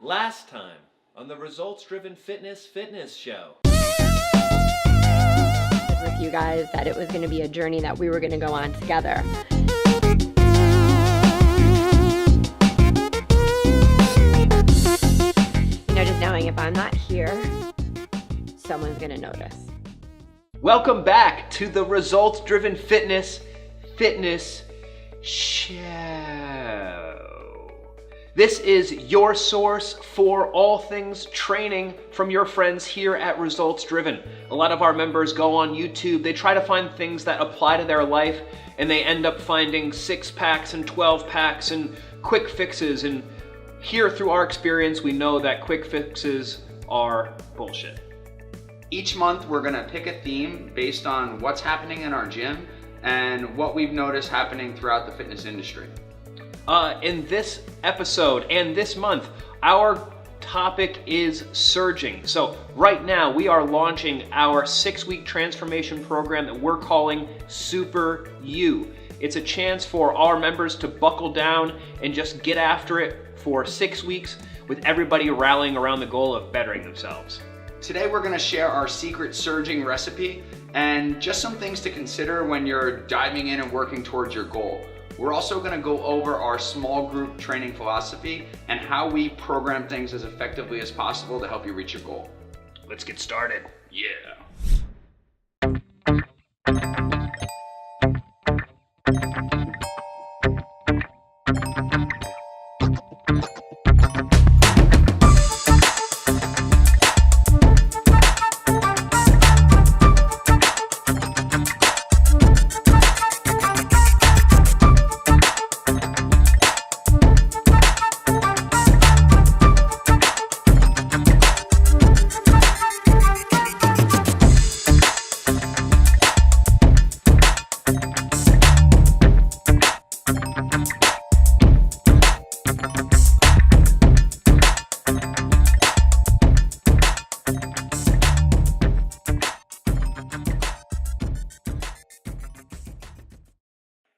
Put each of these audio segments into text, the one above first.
Last time on the Results-Driven Fitness Show. With you guys that it was going to be a journey that we were going to go on together. You know, just knowing if I'm not here, someone's going to notice. Welcome back to the Results-Driven Fitness Show. This is your source for all things training from your friends here at Results Driven. A lot of our members go on YouTube, they try to find things that apply to their life, and they end up finding 6-packs and 12-packs and quick fixes. And here, through our experience, we know that quick fixes are bullshit. Each month, we're gonna pick a theme based on what's happening in our gym and what we've noticed happening throughout the fitness industry. In this episode and this month, our topic is surging. So right now we are launching our 6-week transformation program that we're calling Super You. It's a chance for our members to buckle down and just get after it for 6 weeks with everybody rallying around the goal of bettering themselves. Today we're gonna share our secret surging recipe and just some things to consider when you're diving in and working towards your goal. We're also gonna go over our small group training philosophy and how we program things as effectively as possible to help you reach your goal. Let's get started. Yeah.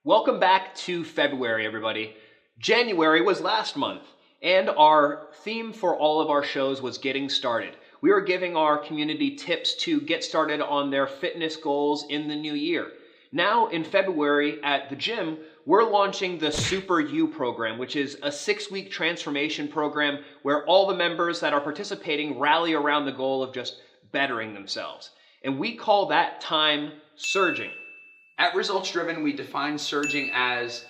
Welcome back to February, everybody. January was last month, and our theme for all of our shows was getting started. We were giving our community tips to get started on their fitness goals in the new year. Now in February at the gym, we're launching the Super You program, which is a 6-week transformation program where all the members that are participating rally around the goal of just bettering themselves. And we call that time surging. At Results Driven, we define surging as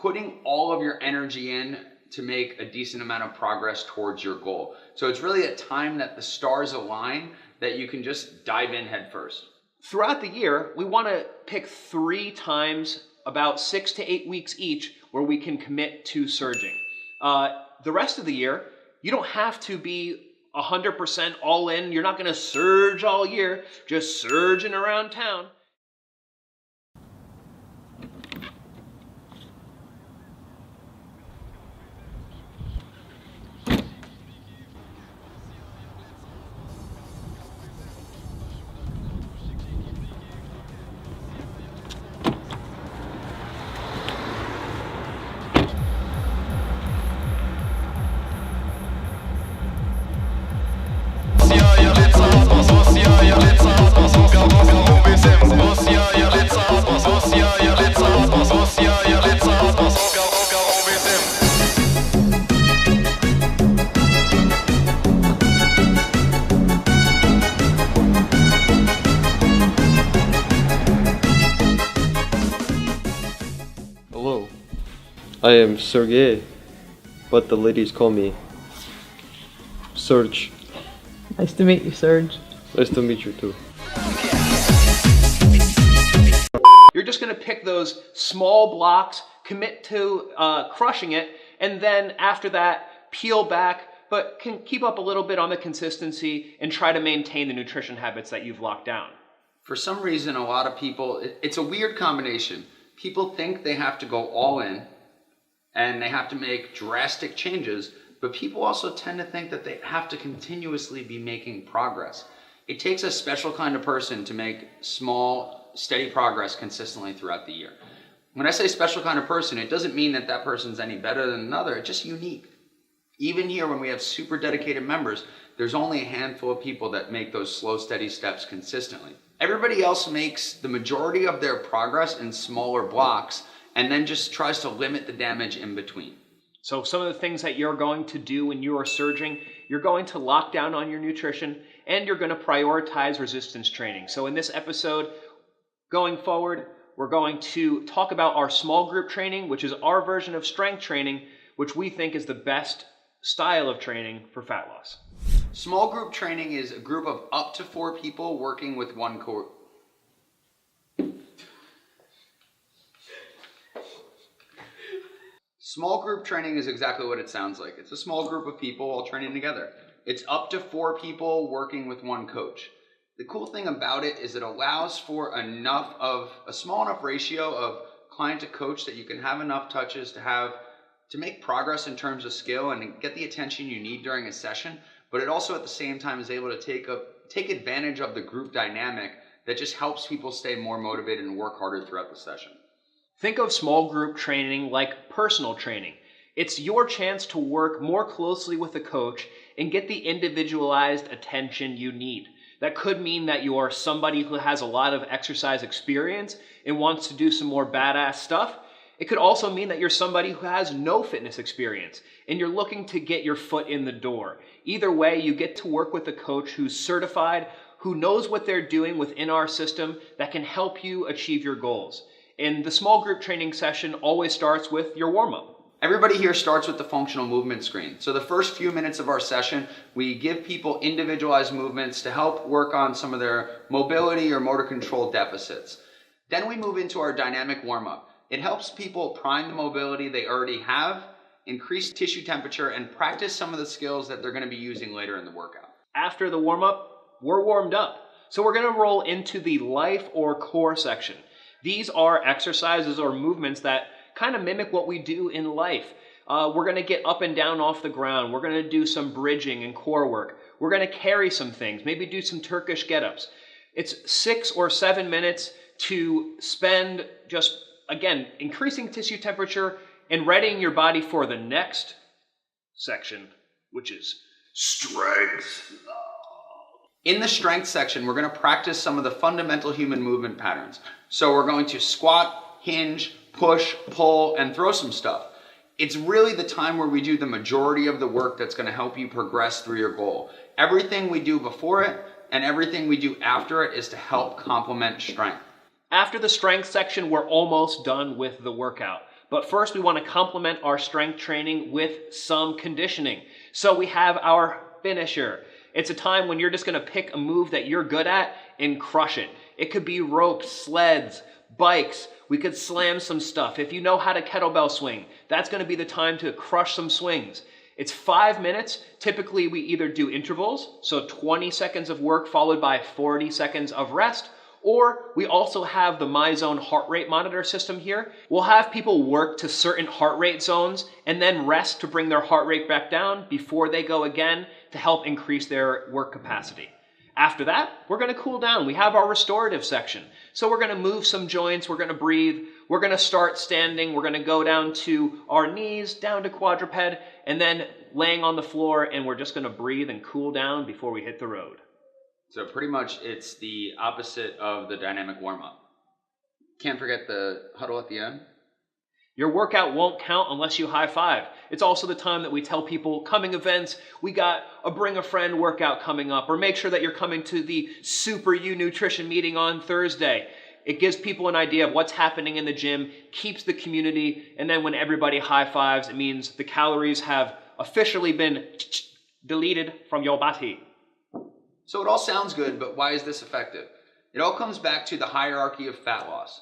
putting all of your energy in to make a decent amount of progress towards your goal. So it's really a time that the stars align that you can just dive in head first. Throughout the year, we want to pick 3 times, about 6 to 8 weeks each, where we can commit to surging. The rest of the year, you don't have to be 100% all in. You're not going to surge all year, just surging around town. Hello, I am Sergey, but the ladies call me Serge. Nice to meet you, Serge. Nice to meet you too. You're just going to pick those small blocks, commit to crushing it, and then after that, peel back, but can keep up a little bit on the consistency and try to maintain the nutrition habits that you've locked down. For some reason, a lot of people, it's a weird combination. People think they have to go all in and they have to make drastic changes, but people also tend to think that they have to continuously be making progress. It takes a special kind of person to make small, steady progress consistently throughout the year. When I say special kind of person, it doesn't mean that that person's any better than another, it's just unique. Even here, when we have super dedicated members, there's only a handful of people that make those slow, steady steps consistently. Everybody else makes the majority of their progress in smaller blocks and then just tries to limit the damage in between. So some of the things that you're going to do when you are surging, you're going to lock down on your nutrition and you're going to prioritize resistance training. So in this episode, going forward, we're going to talk about our small group training, which is our version of strength training, which we think is the best style of training for fat loss. Small group training is a group of up to 4 people working with one coach. Small group training is exactly what it sounds like. It's a small group of people all training together. It's up to 4 people working with one coach. The cool thing about it is it allows for a small enough ratio of client to coach that you can have enough touches to make progress in terms of skill and get the attention you need during a session, but it also at the same time is able to take advantage of the group dynamic that just helps people stay more motivated and work harder throughout the session. Think of small group training like personal training. It's your chance to work more closely with a coach and get the individualized attention you need. That could mean that you are somebody who has a lot of exercise experience and wants to do some more badass stuff. It could also mean that you're somebody who has no fitness experience and you're looking to get your foot in the door. Either way, you get to work with a coach who's certified, who knows what they're doing within our system that can help you achieve your goals. And the small group training session always starts with your warm-up. Everybody here starts with the functional movement screen. So the first few minutes of our session, we give people individualized movements to help work on some of their mobility or motor control deficits. Then we move into our dynamic warm-up. It helps people prime the mobility they already have, increase tissue temperature, and practice some of the skills that they're going to be using later in the workout. After the warm-up, we're warmed up. So we're going to roll into the life or core section. These are exercises or movements that kind of mimic what we do in life. We're going to get up and down off the ground. We're going to do some bridging and core work. We're going to carry some things, maybe do some Turkish get-ups. It's 6 or 7 minutes to spend just, again, increasing tissue temperature and readying your body for the next section, which is strength. In the strength section, we're going to practice some of the fundamental human movement patterns. So we're going to squat, hinge, push, pull, and throw some stuff. It's really the time where we do the majority of the work that's going to help you progress through your goal. Everything we do before it and everything we do after it is to help complement strength. After the strength section, we're almost done with the workout. But first, we want to complement our strength training with some conditioning. So we have our finisher. It's a time when you're just going to pick a move that you're good at and crush it. It could be ropes, sleds, bikes. We could slam some stuff. If you know how to kettlebell swing, that's going to be the time to crush some swings. It's 5 minutes. Typically, we either do intervals, so 20 seconds of work followed by 40 seconds of rest, or we also have the MyZone heart rate monitor system here. We'll have people work to certain heart rate zones and then rest to bring their heart rate back down before they go again to help increase their work capacity. After that, we're going to cool down. We have our restorative section. So we're going to move some joints, we're going to breathe, we're going to start standing, we're going to go down to our knees, down to quadruped, and then laying on the floor, and we're just going to breathe and cool down before we hit the road. So pretty much it's the opposite of the dynamic warm-up. Can't forget the huddle at the end. Your workout won't count unless you high five. It's also the time that we tell people coming events, we got a bring a friend workout coming up, or make sure that you're coming to the Super U Nutrition meeting on Thursday. It gives people an idea of what's happening in the gym, keeps the community, and then when everybody high fives, it means the calories have officially been deleted from your body. So it all sounds good, but why is this effective? It all comes back to the hierarchy of fat loss.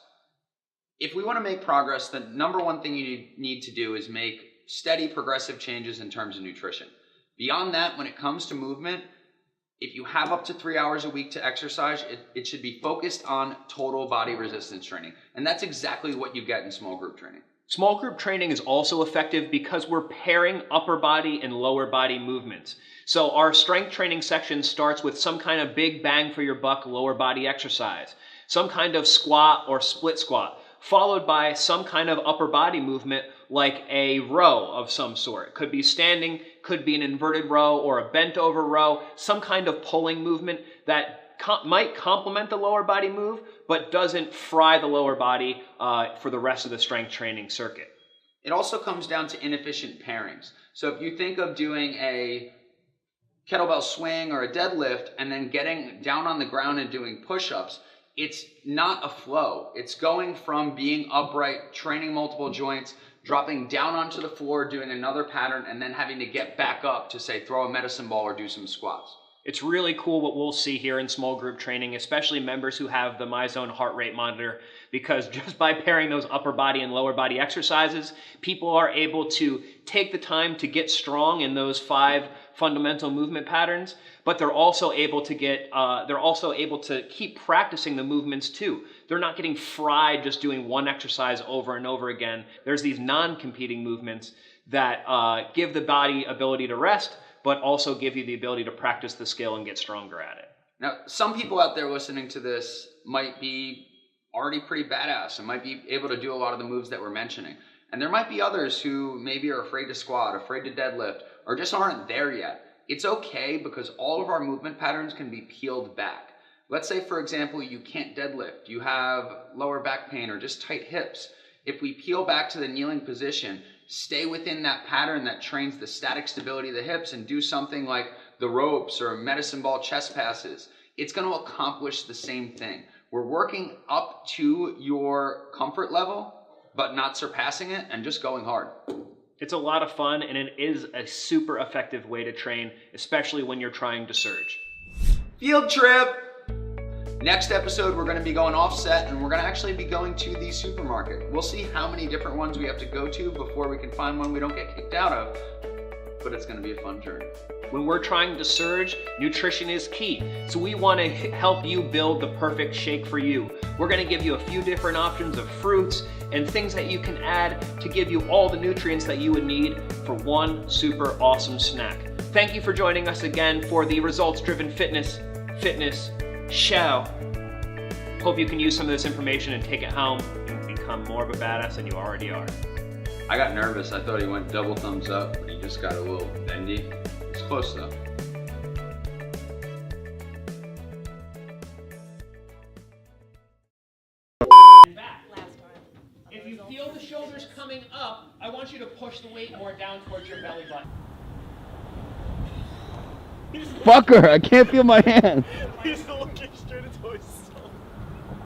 If we want to make progress, the number one thing you need to do is make steady progressive changes in terms of nutrition. Beyond that, when it comes to movement, if you have up to 3 hours a week to exercise, it should be focused on total body resistance training. And that's exactly what you get in small group training. Small group training is also effective because we're pairing upper body and lower body movements. So our strength training section starts with some kind of big bang for your buck lower body exercise, some kind of squat or split squat, followed by some kind of upper body movement like a row of some sort. Could be standing, could be an inverted row or a bent over row, some kind of pulling movement that might complement the lower body move, but doesn't fry the lower body for the rest of the strength training circuit. It also comes down to inefficient pairings. So if you think of doing a kettlebell swing or a deadlift and then getting down on the ground and doing push-ups, it's not a flow. It's going from being upright, training multiple joints, dropping down onto the floor, doing another pattern, and then having to get back up to, say, throw a medicine ball or do some squats. It's really cool what we'll see here in small group training, especially members who have the MyZone heart rate monitor, because just by pairing those upper body and lower body exercises, people are able to take the time to get strong in those 5 fundamental movement patterns, but they're also able to keep practicing the movements too. They're not getting fried just doing one exercise over and over again. There's these non-competing movements that give the body ability to rest, but also give you the ability to practice the skill and get stronger at it. Now, some people out there listening to this might be already pretty badass and might be able to do a lot of the moves that we're mentioning. And there might be others who maybe are afraid to squat, afraid to deadlift, or just aren't there yet. It's okay, because all of our movement patterns can be peeled back. Let's say, for example, you can't deadlift, you have lower back pain or just tight hips. If we peel back to the kneeling position, stay within that pattern that trains the static stability of the hips and do something like the ropes or medicine ball chest passes, it's going to accomplish the same thing. We're working up to your comfort level, but not surpassing it and just going hard. It's a lot of fun, and it is a super effective way to train, especially when you're trying to surge. Field trip! Next episode, we're going to be going offset, and we're going to actually be going to the supermarket. We'll see how many different ones we have to go to before we can find one we don't get kicked out of, but it's going to be a fun journey. When we're trying to surge, nutrition is key. So we want to help you build the perfect shake for you. We're going to give you a few different options of fruits and things that you can add to give you all the nutrients that you would need for one super awesome snack. Thank you for joining us again for the Results-Driven Fitness Show. Hope you can use some of this information and take it home and become more of a badass than you already are. I got nervous. I thought he went double thumbs up, but he just got a little bendy. It's close though. If you feel the shoulders coming up, I want you to push the weight more down towards your belly button. Fucker, I can't feel my hands. He's looking straight into his